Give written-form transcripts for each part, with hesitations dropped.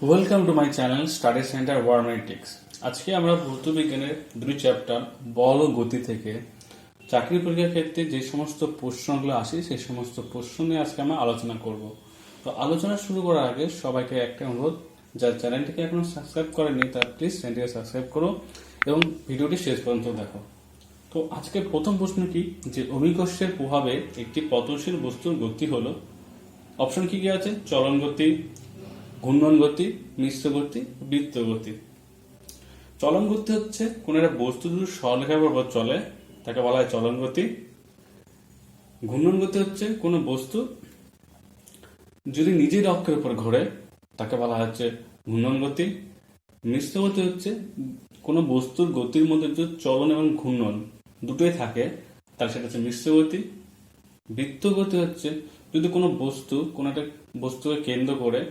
Welcome to my channel study centre ওয়ারমেটিক্স। আজকে আমরা ভৌত বিজ্ঞানের দুই চ্যাপ্টার বল ও গতি থেকে চাকরি পরীক্ষার ক্ষেত্রে যে সমস্ত প্রশ্নগুলো আসে সেই সমস্ত প্রশ্ন নিয়ে আজকে আমরা আলোচনা করব। তো আলোচনা শুরু করার আগে সবাইকে একটা অনুরোধ, যার চ্যানেলটিকে এখনো সাবস্ক্রাইব করেনি তার প্লিজ চ্যানেলটিকে সাবস্ক্রাইব করো এবং ভিডিওটি শেষ পর্যন্ত দেখো। তো আজকে প্রথম প্রশ্ন কি, যে অভিকর্ষের প্রভাবে একটি পতনশীল বস্তুর গতি হলো। অপশন কি কি আছে? চলন গতি, ঘূর্ণন গতি, মিশ্র গতি, বৃত্ত গতি। চলন গতি হচ্ছে কোন একটা বস্তু যদি সরলরেখার বরাবর চলে তাকে বলা হয় চলন গতি। ঘূর্ণন গতি হচ্ছে কোন বস্তু যদি নিজের অক্ষের উপর ঘোরে তাকে বলা হচ্ছে ঘূর্ণন গতি। মিশ্র গতি হচ্ছে কোন বস্তুর গতির মধ্যে যদি চলন এবং ঘূর্ণন দুটোই থাকে তাহলে সেটা হচ্ছে মিশ্র গতি। বৃত্ত গতি হচ্ছে যদি কোনো বস্তু কোনো একটা বস্তুকে কেন্দ্র করে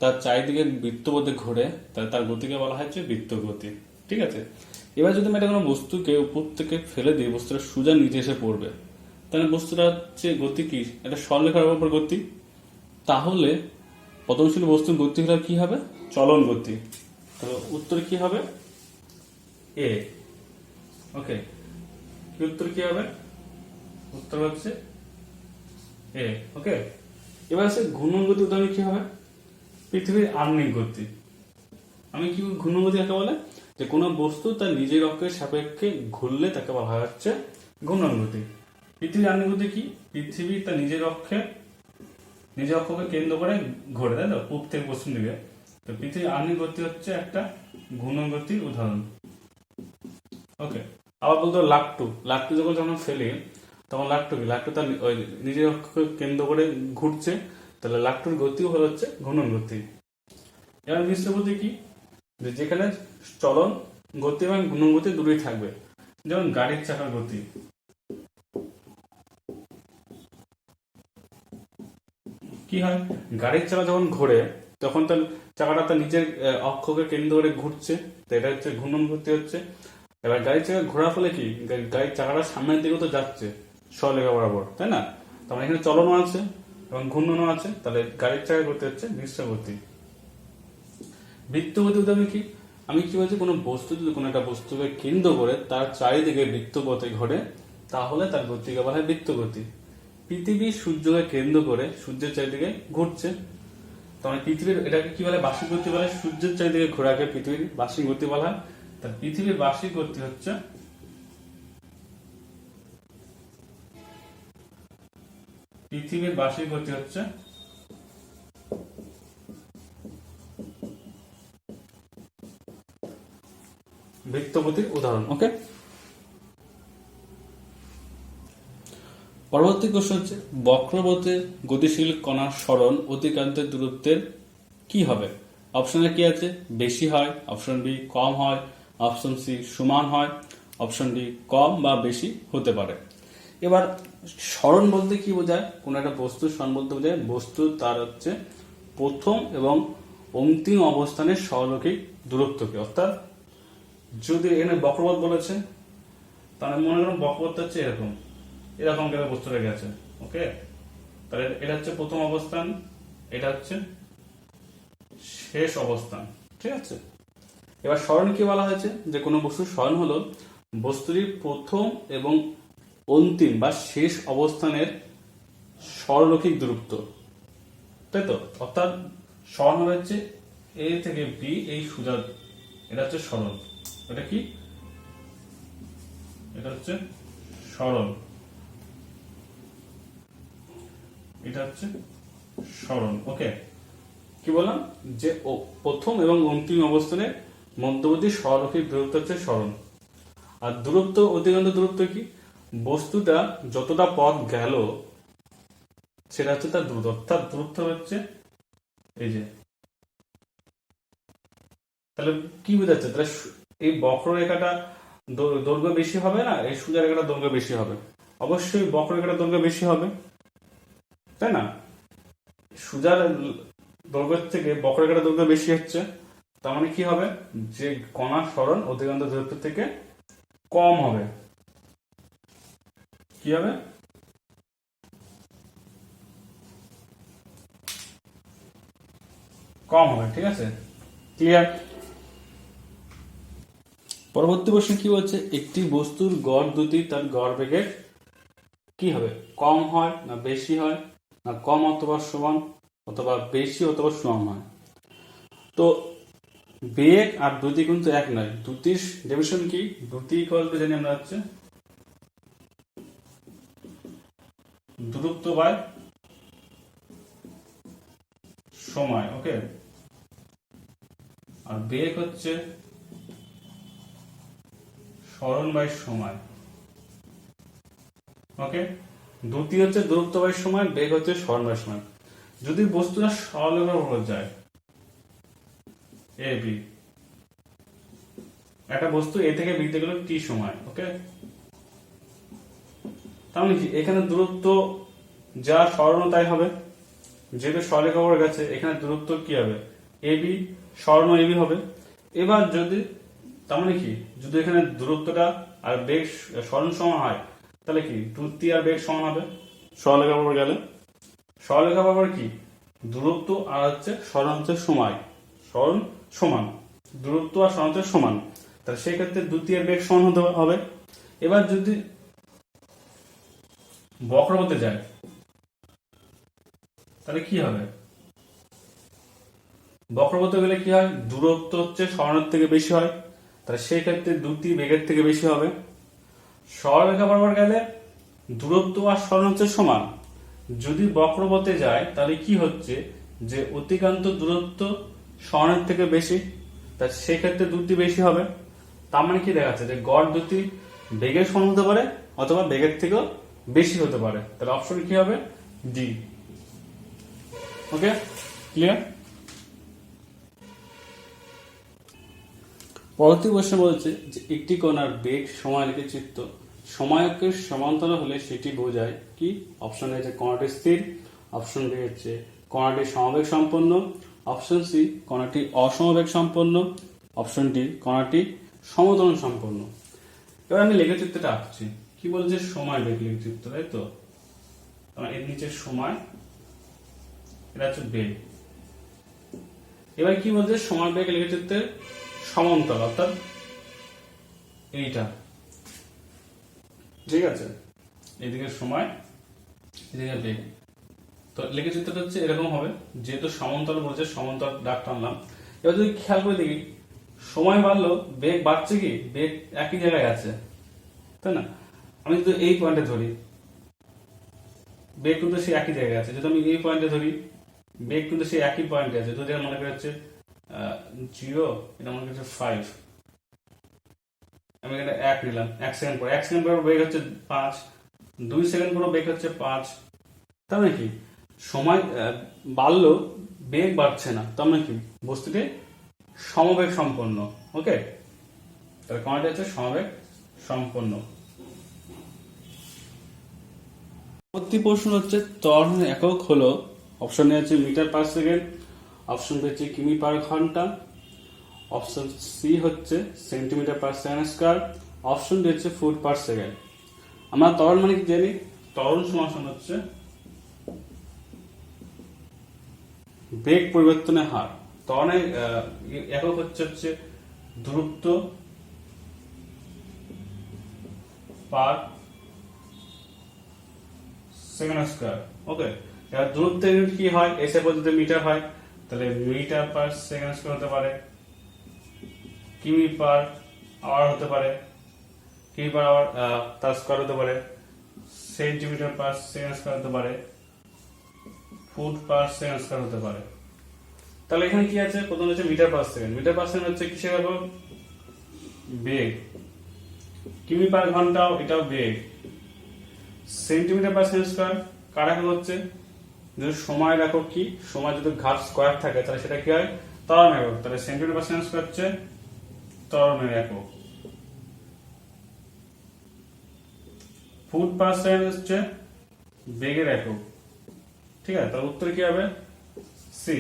তার চারিদিকে বৃত্তপথে ঘোরে তাহলে তার গতিকে বলা হচ্ছে বৃত্ত গতি। ঠিক আছে, এবার যদি আমি একটা কোনো বস্তুকে উপর থেকে ফেলে দিই, বস্তুটা সোজা নিচে এসে পড়বে, তাহলে বস্তুটা হচ্ছে গতি কি? একটা সরলরেখার উপর গতি। তাহলে পতনশীল বস্তুর গতি হলে কি হবে? চলন গতি। তো উত্তর কি হবে? এ। ওকে, কি উত্তর কি হবে? উত্তর হচ্ছে এ। ওকে, এবার আছে ঘূর্ণন গতি। উদাহরণ কি হবে? পৃথিবীর আহ্নিক গতি। আমি কি ঘূর্ণন গতি কাকে বলে? যে কোনো বস্তু তার নিজের অক্ষের সাপেক্ষে ঘুরলে তাকে বলা হচ্ছে ঘূর্ণন গতি। পৃথিবীর আহ্নিক গতি কি? পৃথিবী তার নিজের অক্ষকে কেন্দ্র করে ঘোরে, তাই তো, পূব থেকে পশ্চিম দিকে। তো পৃথিবীর আহ্নিক গতি হচ্ছে একটা ঘূর্ণন গতির উদাহরণ। ওকে, আবার বলতো লাট্টু যখন ফেলি তখন লাট্টু তার নিজের অক্ষকে কেন্দ্র করে ঘুরছে, তাহলে লাট্টুর গতিও হচ্ছে ঘূর্ণন গতি। এবার মিশ্র গতি কি? যেখানে চলন গতি এবং ঘূর্ণন গতি দুটোই থাকবে। যেমন গাড়ির চাকার গতি। কি হয়? গাড়ির চাকা যখন ঘোরে তখন তার চাকাটা তার নিজের অক্ষকে কেন্দ্র করে ঘুরছে, তো এটা হচ্ছে ঘূর্ণন গতি হচ্ছে। এবার গাড়ির চাকা ঘোরার ফলে কি, গাড়ির চাকাটা সামনের দিকে তো যাচ্ছে সরলরেখা বরাবর, তাই না? তার এখানে চলনও আছে এবং ঘূর্ণনও আছে, তাহলে গাড়ির চাকা গতি হচ্ছে মিশ্র গতি। বৃত্ত গতি উদাহরণ কি? আমি কি বলছি, কোনো বস্তু যদি কোনো একটা বস্তুকে কেন্দ্র করে তার চারিদিকে বৃত্তপথে ঘোরে তাহলে তার গতিকে বলা হয় বৃত্ত গতি। পৃথিবী সূর্যকে কেন্দ্র করে সূর্যের চারিদিকে ঘুরছে, তখন পৃথিবীর এটাকে কি বলে? বার্ষিক গতি বলে। সূর্যের চারিদিকে ঘোরাকে পৃথিবীর বার্ষিক গতি বলা হয়। তার পৃথিবীর বার্ষিক গতি হচ্ছে বৃত্ত গতির উদাহরণ। ওকে, পরবর্তী কোশ্চেন হচ্ছে বক্রপথে গতিশীল কণার সরণ অতিক্রান্তের দূরত্বের কি হবে? অপশন এ কি আছে? বেশি হয়। অপশন বি কম হয়। অপশন সি সমান হয়। অপশন ডি কম বা বেশি হতে পারে। এবার সরণ বলতে কি বোঝায়? কোন একটা বস্তুর সরণ বলতে বোঝায় বস্তু তার হচ্ছে প্রথম এবং অন্তিম অবস্থানের সরলরৈখিক দূরত্বকে। অর্থাৎ যদি এখানে বক্রপথ বলেছে তাহলে মনে করুন বক্রপথ হচ্ছে এরকম এরকম করে বস্তুটা গেছে। ওকে, তাহলে এটা হচ্ছে প্রথম অবস্থান, এটা হচ্ছে শেষ অবস্থান। ঠিক আছে, এবার সরণ কি বলা হয়েছে? যে কোনো বস্তুর সরণ হলো বস্তুটির প্রথম এবং অন্তিম বা শেষ অবস্থানের সরলরৈখিক দূরত্ব, তাই তো। অর্থাৎ সরণ হচ্ছে এ থেকে বি, এই সোজা, এটা হচ্ছে সরণ। এটা কি? এটা হচ্ছে সরণ, এটা হচ্ছে সরণ। ওকে, কি বললাম? যে প্রথম এবং অন্তিম অবস্থানের মধ্যবর্তী সরলরৈখিক দূরত্ব হচ্ছে সরণ। আর দূরত্ব, অতিক্রান্ত দূরত্ব কি? বস্তুটা যতটা পথ গেল সেটা হচ্ছে তার দূরত্ব। অর্থাৎ দূরত্ব হচ্ছে এই যে, তাহলে কি বোঝাচ্ছে? তাহলে এই বক্ররেখাটা দৈর্ঘ্য বেশি হবে না, এই সোজা রেখাটা দৈর্ঘ্য বেশি হবে? অবশ্যই বক্ররেখাটা দৈর্ঘ্য বেশি হবে, তাই না? সোজা দৈর্ঘ্যের থেকে বক্ররেখাটা দৈর্ঘ্য বেশি হচ্ছে, তার মানে কি হবে? যে কণার সরণ অতিক্রান্ত দূরত্ব থেকে কম হবে। কি হবে? কম হবে। ঠিক আছে, ক্লিয়ার? পরবর্তী প্রশ্ন কি বলছে, একটি বস্তুর গড় দ্রুতি তার গড় বেগের কি হবে, কম হয় না বেশি হয় না কম অথবা সমান অথবা বেশি অথবা সমান হয়। তো বেগ আর দ্রুতি কিন্তু এক নয়। দ্রুতির ডেফিনিশন কি, দ্রুতি ইকুয়াল টু জানি আমরা হচ্ছে দূরত্ব বাই সময়। ওকে, আর বেগ হচ্ছে সরণ বাই সময়। ওকে, দ্রুতি হচ্ছে দূরত্ব বাই সময়, বেগ হচ্ছে সরণ বাই সময়। যদি বস্তুটা সরলরেখার উপর যায়, এ বি, একটা বস্তু এ থেকে বিতে গেল টি সময়। ওকে, তাহলে কি এখানে দূরত্ব যা সরণ তাই হবে, যেহেতু সরলরেখা উপর গেছে এখানে দূরত্ব কি হবে, এ বি, সরণ এ বি হবে। এবার যদি তার মানে কি, যদি এখানে দূরত্বটা আর বেগ সরণ সমান হয় তাহলে কি দ্রুতি আর বেগ সমান হবে সরলরেখা উপর গেলে। সরলরেখা উপর কি দূরত্ব আর হচ্ছে সরণ হচ্ছে সময়, সরণ সমান, দূরত্ব আর সরণ হচ্ছে সমান, তাহলে সেই ক্ষেত্রে দ্রুতি আর বেগ সমান হতে হবে। এবার যদি বক্রপথে যায় তাহলে কি হবে, বক্রপথে গেলে কি হয়, দূরত্ব হচ্ছে সরণের থেকে বেশি হয়, তাহলে সেই ক্ষেত্রে দ্রুতি বেগের থেকে বেশি হবে। সরলরেখা বরাবর গেলে দূরত্ব আর সরণ হচ্ছে সমান, যদি বক্রপথে যায় তাহলে কি হচ্ছে যে অতিক্রান্ত দূরত্ব সরণের থেকে বেশি, তাই সেই ক্ষেত্রে দ্রুতি বেশি হবে। তার মানে কি দেখাচ্ছে যে গড় দ্রুতি বেগের সমান হতে পারে অথবা বেগের থেকেও বেশি হতে পারে। তাহলে অপশন কি হবে, ডি। ওকে, ক্লিয়ার? পরবর্তী প্রশ্ন বলছে যে একটি কণার বেগ সময়রেখে চিত্ত সময়কের সমান্তরাল হলে সেটি বোঝায় কি। অপশন এ হচ্ছে কণাটি স্থির, অপশন বি হচ্ছে কণাটি সমবেগ সম্পন্ন, অপশন সি কণাটি অসমবেগ সম্পন্ন, অপশন ডি কণাটি সমতরণ সম্পন্ন। এবার আমি লেখচিত্রটা আঁকছি। কি বলছে, সময় বেগ লেখচিত্র, তাই তো? এর নিচে সময়, এটা হচ্ছে বেগ। এবার কি বলছে, সময় বেগ লেখচিত্রের সমান্তরাল, অর্থাৎ এইটা, ঠিক আছে, এদিকে সময় এদিকে বেগ। তো লেখচিত্রটা হচ্ছে এরকম হবে, যেহেতু সমান্তরাল বলছে সমান্তরাল দাগ টানলাম। এবার যদি খেয়াল করে দেখি, সময় বাড়লো বেগ বাড়ছে কি, বেগ একই জায়গায় আছে, তাই না? আমি যদি এই পয়েন্টে ধরি, বেগ কিন্তু সে একই জায়গায় আছে। যদি আমি এই পয়েন্টে ধরি, বেগ কিন্তু সে একই পয়েন্টে আছে। যদি মনে করা হচ্ছে 0, এটা মনে করছে 5, আমি এখানে 1 নিলাম, 1 সেকেন্ড পর, 1 সেকেন্ড পর বেগ হচ্ছে 5, 2 সেকেন্ড পর বেগ হচ্ছে 5। তার মানে কি সময় বাড়লো বেগ বাড়ছে না, তার মানে কি বস্তুটি সমবেগ সম্পন্ন। ওকে, তাহলে কণাটি হচ্ছে সমবেগ সম্পন্ন। পরবর্তী প্রশ্ন হচ্ছে ত্বরণের একক হলো, অপশন এ হচ্ছে metre per second, option B হচ্ছে কিমি পার ঘন্টা, অপশন সি হচ্ছে centimetre per second square, option D হচ্ছে ফুট পার সেকেন্ড। আমরা ত্বরণ মানে কি জানি, ত্বরণ সমান হচ্ছে বেগ পরিবর্তনের হার। ত্বরণের একক হচ্ছে দূরত্ব পার সেকেন্ড স্কয়ার। ওকে, এবার দূরত্বের ইউনিট কি হয়, এসে পদ্ধতিতে মিটার হয়, তাহলে মিটার পার সেকেন্ড স্কয়ার হতে পারে, কিমি পার আওয়ার হতে পারে, কিমি পার আওয়ার তার স্কয়ার হতে পারে, সেন্টিমিটার পার সেকেন্ড স্কয়ার হতে পারে, ফুট পার সেকেন্ড স্কয়ার হতে পারে। তাহলে এখানে কি আছে, প্রথম হচ্ছে metre per second. Metre per second হচ্ছে কিসের একক, বেগ। কিমি পার ঘন্টাও এটাও বেগ। সেন্টিমিটার পার সেকেন্ড স্কয়ার কার একক হচ্ছে, যদি সময়ের একক কি, সময় যদি ঘাত স্কয়ার থাকে তাহলে সেটা কি হয়, ত্বরণ একক। তাহলে সেন্টিমিটার পার সেকেন্ড স্কয়ার হচ্ছে ত্বরণের একক। ফুট পার সেকেন্ড হচ্ছে বেগের একক। ঠিক আছে, তাহলে উত্তর কি হবে, সি।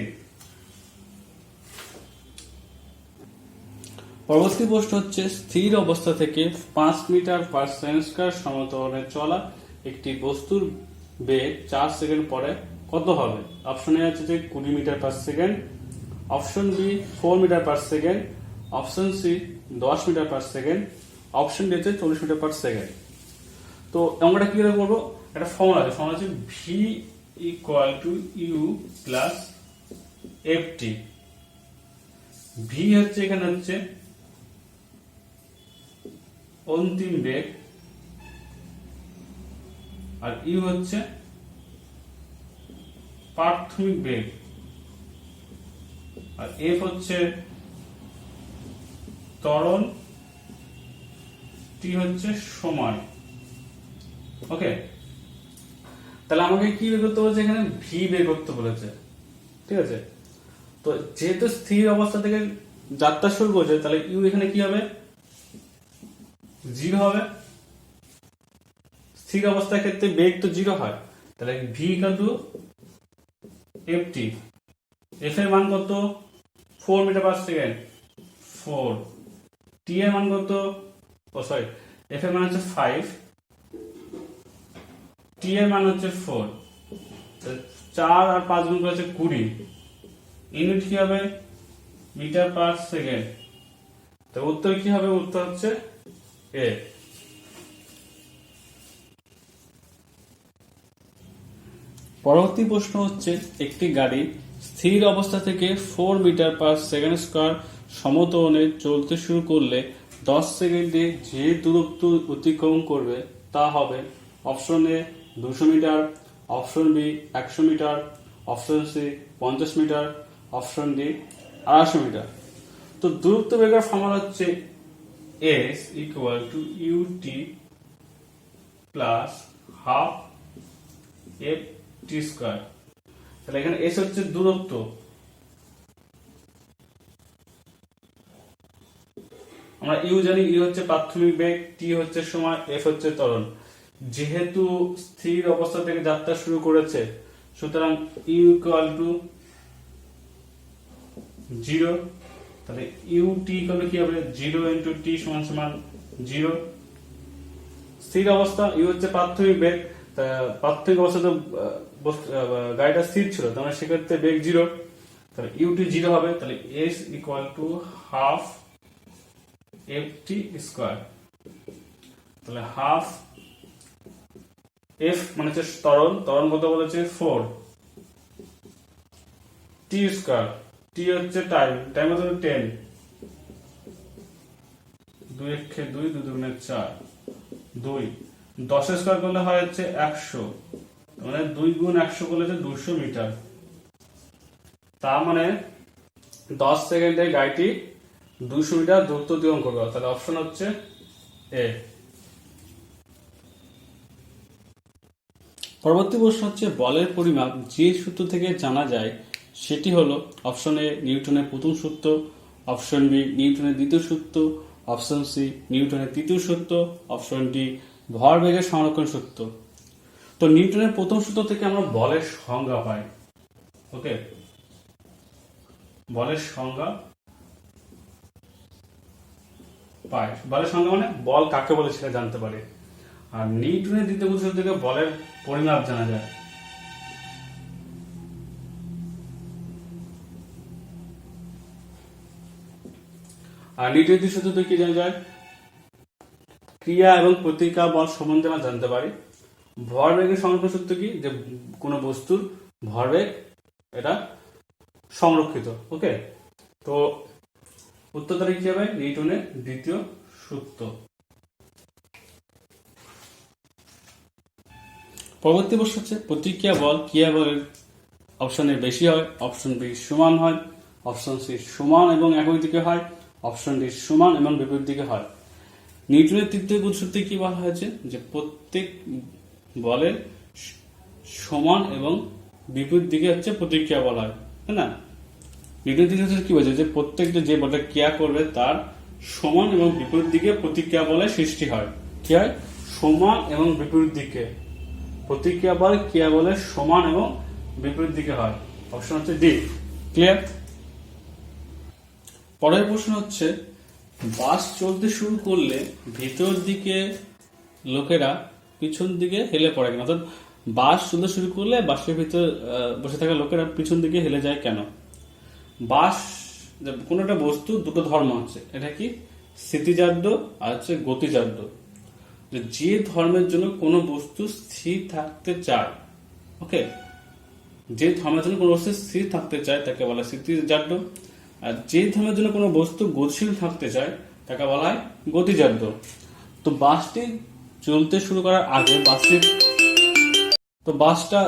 পরবর্তী প্রশ্ন হচ্ছে স্থির অবস্থা থেকে 5 মিটার পার সেকেন্ড স্কয়ার সমতলে চলা একটি বস্তুর বেগ 4 সেকেন্ড পরে কত হবে। অপশনে আছে যে 20 metre per second, option B 4 metre per second, option C 10 metre per second, option D হচ্ছে 40 মিটার পার সেকেন্ড। তো অঙ্কটা কি করে করবো, একটা ফর্মুলা আছে V equal to U plus F T. V হচ্ছে এখানে হচ্ছে অন্তিম বেগ, আর ইউ হচ্ছে প্রাথমিক বেগ, আর এফ হচ্ছে ত্বরণ, টি হচ্ছে সময়। ওকে, তাহলে আমাকে কি বের করতে বলেছে, এখানে ভি বের করতে বলেছে। ঠিক আছে, তো যেহেতু স্থির অবস্থা থেকে যাত্রা শুরু করছে, তাহলে ইউ এখানে কি হবে, 0 হবে। স্থির অবস্থার ক্ষেত্রে বেগ তো 0 হয়, তাহলে V equal two F T. F এর মান কত, 4 মিটার পার সেকেন্ড, 4। টি এর মান কত, এফ এর মান হচ্ছে 5, টি এর মান হচ্ছে 4। 4 আর 5 গুণ করে হচ্ছে 20। ইউনিট কি হবে, মিটার পার সেকেন্ড। তো উত্তর কি হবে, উত্তর হচ্ছে এ। পরবর্তী প্রশ্ন হচ্ছে, একটি গাড়ি স্থির অবস্থা থেকে 4 মিটার পার সেকেন্ড স্কয়ার সমতলে চলতে শুরু করলে 10 সেকেন্ডে যে দূরত্ব অতিক্রম করবে তা হবে option A 200 metre, option B 100 metre, option C 50 metre, option D 250 metre. তো দূরত্ব বেগের ফর্মুলা হচ্ছে s equal to U T plus half F T square. তাহলে এখানে এস হচ্ছে দূরত্ব, আমরা ইউ জানি, ইউ হচ্ছে প্রাথমিক বেগ, টি হচ্ছে সময়, এফ হচ্ছে ত্বরণ। যেহেতু স্থির অবস্থা থেকে যাত্রা শুরু করেছে, সুতরাং ইউ ইকুয়াল টু 0। তাহলে ইউ টি ইকুয়াল কি হবে, 0 ইন্টু টি সমান সমান 0। স্থির অবস্থা, ইউ হচ্ছে প্রাথমিক বেগ, প্রাথমিক অবস্থাতে গাড়িটা স্থির ছিল, তার মানে সেক্ষেত্রে বেগ 0, তাহলে ইউটি 0 হবে। তাহলে S equal to half F T square. তাহলে হাফ এফ মানে হচ্ছে ত্বরণ, ত্বরণ কত বলেছে 4, টি স্কয়ার, টি হচ্ছে টাইম, টাইম হচ্ছে 10, 2 1 2 2 2 4, 2 10 স্কয়ার করলে হয় হচ্ছে 100, মানে 2 গুণ 100 করলে হচ্ছে 200 মিটার। তার মানে 10 সেকেন্ডে গাড়িটি 200 মিটার দূরত্ব অতিক্রম করবে। তাহলে অপশন হচ্ছে এ। পরবর্তী প্রশ্ন হচ্ছে, বলের পরিমাপ যে সূত্র থেকে জানা যায় সেটি হলো অপশন এ নিউটনের প্রথম সূত্র, অপশন বি নিউটনের দ্বিতীয় সূত্র, অপশন সি নিউটনের তৃতীয় সূত্র, অপশন ডি ভরবেগের সংরক্ষণ সূত্র। তো নিউটনের প্রথম সূত্র থেকে আমরা বলের সংজ্ঞা পাই। ওকে, বলের সংজ্ঞা পাই, বলের সংজ্ঞা মানে বল কাকে বলে সেটা জানতে পারি। আর নিউটনের দ্বিতীয় সূত্র থেকে বলের পরিমাপ জানা যায়। আর নিউটনের দ্বিতীয় সূত্র থেকে কি জানা যায়, ক্রিয়া এবং প্রতিক্রিয়া বল সম্বন্ধে আমরা জানতে পারি। ভরবেগের সংরক্ষণ সূত্র কি, যে কোনো বস্তুর ভরবেগ এটা সংরক্ষিত। ওকে, তো উত্তর তারিখ কি হবে, নিউটনের দ্বিতীয় সূত্র। পরবর্তী প্রশ্ন হচ্ছে, প্রতিক্রিয়া বল ক্রিয়া বলের অপশন এ বেশি হয়, অপশন বি সমান হয়, অপশন সি সমান এবং একই দিকে হয়, অপশন ডি সমান এবং বিপরীত দিকে হয়। নিউটনের তৃতীয় সূত্রে কি বলা হয়েছে, যে প্রত্যেক বলের সমান এবং বিপরীত দিকে হচ্ছে প্রতিক্রিয়া বল হয়, তাই না? নিউটনের তৃতীয় সূত্রে কি বলছে, যে প্রত্যেকটা যে বলটা ক্রিয়া করবে তার সমান এবং বিপরীত দিকে প্রতিক্রিয়া বলের সৃষ্টি হয়। কি হয়, সমান এবং বিপরীত দিকে প্রতিক্রিয়া বল ক্রিয়া বলের সমান এবং বিপরীত দিকে হয়। অপশন হচ্ছে ডি। ক্লিয়ার? পরের প্রশ্ন হচ্ছে, বাস চলতে শুরু করলে ভিতর দিকে লোকেরা পিছন দিকে হেলে পড়ে কেন? অর্থাৎ বাস চলতে শুরু করলে বাসের ভিতর বসে থাকা লোকেরা পিছন দিকে হেলে যায় কেন? বাস, কোন একটা বস্তু দুটো ধর্ম আছে, এটা কি স্থিতিজাত আর হচ্ছে গতিজাত। যে ধর্মের জন্য কোনো বস্তু স্থির থাকতে চায়, ওকে, যে ধর্মের জন্য কোনো বস্তু স্থির থাকতে চায় তাকে বলা হয় স্থিতিজাত, আর যে ধর্মের জন্য কোনো বস্তু গতিশীল থাকতে চায় তাকে বলা হয় গতিজাত। তো বাসটি চলতে শুরু করার আগে বাসটা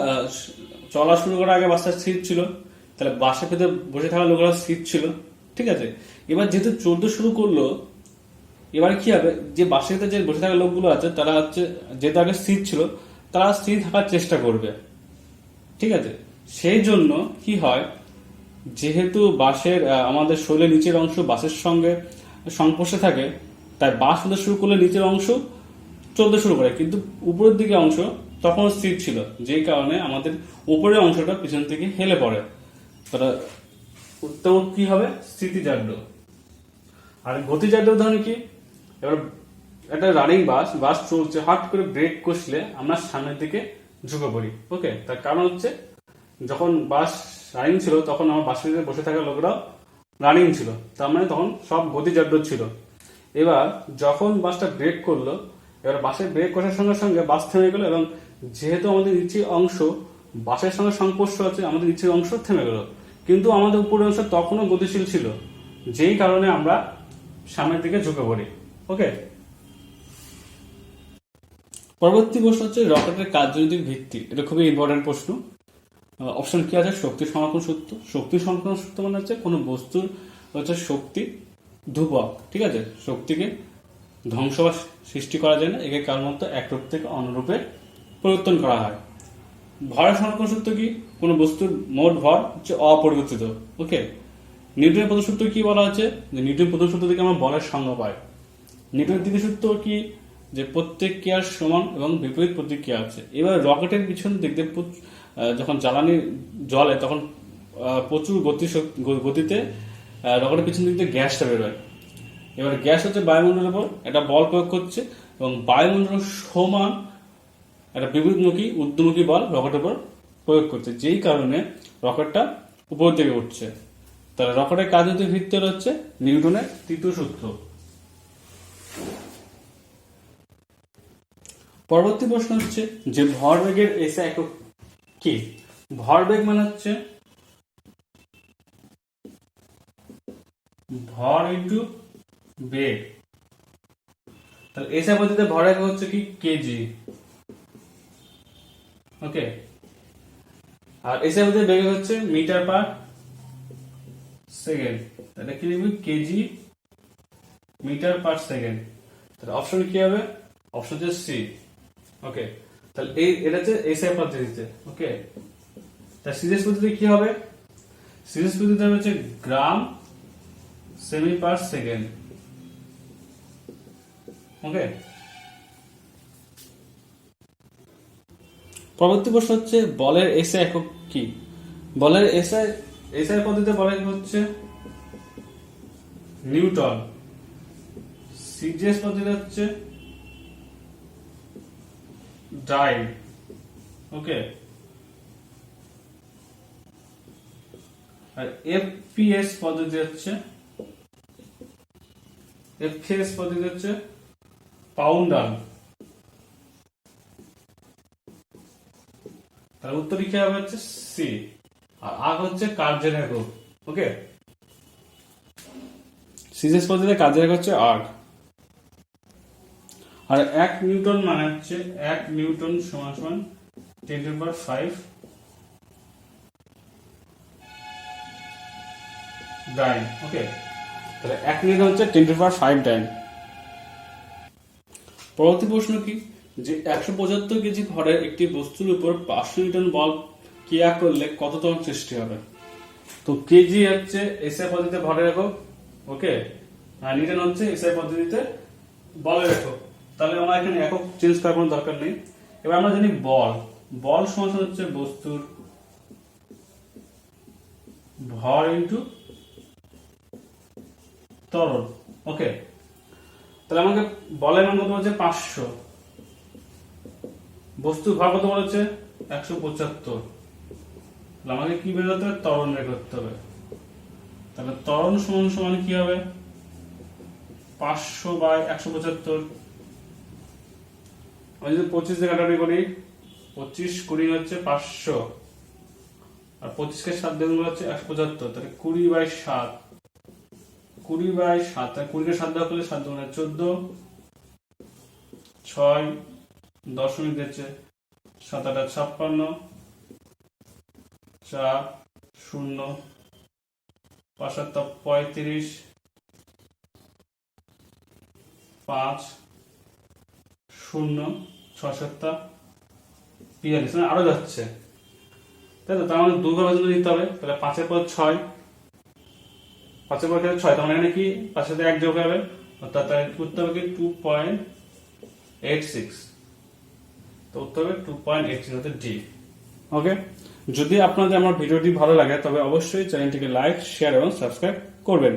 চলা শুরু করার আগে বাসটা স্থির ছিল, তাহলে বাসের ভেতরে বসে থাকা লোকেরা স্থির ছিল, ঠিক আছে। এবার যেহেতু চলতে শুরু করলো, এবার কি হবে, যে বাসের ভেতরে যে বসে থাকা লোকগুলো আছে তারা হচ্ছে যেহেতু আগে স্থির ছিল, তারা স্থির থাকার চেষ্টা করবে, ঠিক আছে। সেই জন্য কি হয়, যেহেতু বাসের আমাদের শরীরের নিচের অংশ বাসের সঙ্গে সংস্পর্শে থাকে, তাই বাস চলতে শুরু করলে নিচের অংশ চলতে শুরু করে, কিন্তু উপরের দিকে অংশ তখন স্থির ছিল, যেই কারণে আমাদের উপরের অংশটা পিছন থেকে হেলে পড়ে। তারা উত্তম কি হবে, স্থিতিজাত। আর গতিজাত উদাহরণ কি, এবার একটা রানিং বাস চলছে, হঠাৎ করে ব্রেক কষলে আমরা সামনের দিকে ঝুঁকে পড়ি, ওকে। তার কারণ হচ্ছে যখন বাস রানিং ছিল তখন আমার বাসের ভিতরে বসে থাকা লোকরাও রানিং ছিল, তার মানে তখন সব গতিজাত ছিল। এবার যখন বাসটা ব্রেক করলো, এবার বাসের ব্রেক করার সঙ্গে সঙ্গে বাস থেমে গেল, এবং যেহেতু আমাদের নিচের অংশ বাসের সঙ্গে সংস্পর্শ আছে, আমাদের নিচের অংশ থেমে গেল, কিন্তু আমাদের উপরের অংশ তখনও গতিশীল ছিল, যেই কারণে আমরা সামনের দিকে ঝুঁকে পড়ি, ওকে। পরবর্তী প্রশ্ন হচ্ছে রকেটের কার্যনীতিক ভিত্তি। এটা খুবই ইম্পর্টেন্ট প্রশ্ন। অপশন কি আছে, শক্তি সংরক্ষণ সূত্র। শক্তি সংরক্ষণ সূত্র মানে হচ্ছে কোনো বস্তুর হচ্ছে শক্তি ধ্রুবক, ঠিক আছে। শক্তিকে ধ্বংস বা সৃষ্টি করা যায় না, একে কেবলমাত্র এক রূপ থেকে অন্য রূপে পরিবর্তন করা হয়। ভরের সংরক্ষণ সূত্র কি, কোনো বস্তুর মোট ভর হচ্ছে অপরিবর্তিত, ওকে। নিউটনের প্রথম সূত্র কি বলা আছে, যে নিউটনের প্রথম সূত্র থেকে আমরা বলের সংজ্ঞা পাই। নিউটনের দ্বিতীয় সূত্র কি, যে প্রত্যেক ক্রিয়ার সমান এবং বিপরীত প্রতিক্রিয়া আছে। এবার রকেটের পিছন দেখতে যখন জ্বালানি জ্বলে তখন প্রচুর গতিতে রকেটের পিছন দিক দিয়ে গ্যাসটা বেরোয়। এবার গ্যাস হচ্ছে বায়ুমণ্ডলের উপর একটা বল প্রয়োগ করছে, এবং বায়ুমণ্ডল সমান একটা বিপরীতমুখী ঊর্ধ্বমুখী বল রকেটের উপর প্রয়োগ করছে, যেই কারণে রকেটটা উপর দিকে উঠছে। তাহলে রকেটের কার্যনীতিক ভিত্তি হচ্ছে নিউটনের তৃতীয় সূত্র। পরবর্তী প্রশ্ন হচ্ছে যে ভরবেগের এসআই একক কি। ভরবেগ মানে হচ্ছে ভর ইন্টু বেগ। তাহলে এসআই পদ্ধতিতে ভরের হচ্ছে কি কেজি, ওকে। আর এসআই পদ্ধতিতে বেগ হচ্ছে মিটার পার সেকেন্ড। তাহলে কি লিখবি, কেজি মিটার পার সেকেন্ড। তাহলে অপশন কি হবে, অপশন হচ্ছে সি, ওকে। তাহলে এটা হচ্ছে এসআই পদ্ধতিতে, ওকে। তাহলে সিরিজ পদ্ধতিতে কি হবে, সিরিজ পদ্ধতিতে হচ্ছে গ্রাম সেমি পার সেকেন্ড, ওকে। পরবর্তী প্রশ্ন হচ্ছে বলের এসআই একক কি। বলের এসআই পদ্ধতিতে বলা হচ্ছে নিউটন। সিজিএস পদ্ধতি হচ্ছে ডাই, ওকে। আর এফপিএস পদ্ধতি হচ্ছে পাউন্ডার। তার উত্তর কি হবে, হচ্ছে সি। আর আগ হচ্ছে কার্যের একক, ওকে। সিজিএস পদ্ধতিতে কার্যের একক হচ্ছে আগ। আর 1 নিউটন মানে হচ্ছে 1 নিউটন সমান সমান 10⁵ ডাইন, ওকে। তাহলে 1 নিউটন হচ্ছে 10⁵ ডাইন। পরবর্তী প্রশ্ন কি, যে 175 কেজি ভরের একটি বস্তুর উপর 500 নিউটন বল ক্রিয়া করলে কত ত্বরণ সৃষ্টি হবে। তো কেজি হচ্ছে এসআই পদ্ধতিতে ভরের একক, ওকে। আর নিউটন হচ্ছে এসআই পদ্ধতিতে বলের একক। তাহলে আমরা এখানে একক চেঞ্জ করার কোনো দরকার নেই। এবার আমরা জানি বল সমান হচ্ছে বস্তুর ভর ইনটু ত্বরণ, ওকে। তাহলে আমাকে বলের মান কত বলছে 500, বস্তুর ভর কত বলেছে 175। আমাকে কি বের করতে হবে, ত্বরণ বের করতে হবে। তাহলে ত্বরণ সমান সমান কি হবে 500/175। আমি যদি 25 দিয়ে কাটাকাটি করি 25 20 হচ্ছে 500 আর 25 কে 7 দিয়ে গুণ হচ্ছে 175, তাহলে 20/7 20/7 তাহলে 20 কে 7 দেওয়া করলে 7 দুগুণে 14 6 দশমিক দিচ্ছে 7 8 56 4 0 5 7 35 5 0 6 7 42 আরো যাচ্ছে, তাই তো? তার মানে দুভাবে যদি দিতে হবে, তাহলে 5 এর পর 6 5 এর পর 6, তার মানে এখানে কি 5 সাথে 1 যোগ হবে, অর্থাৎ করতে হবে কি 2.86, তো উত্তর হবে 2.86 হতে ডি। ওকে, যদি আপনাদের আমার ভিডিওটি ভালো লাগে তবে অবশ্যই চ্যানেলটিকে লাইক শেয়ার এবং সাবস্ক্রাইব করবেন।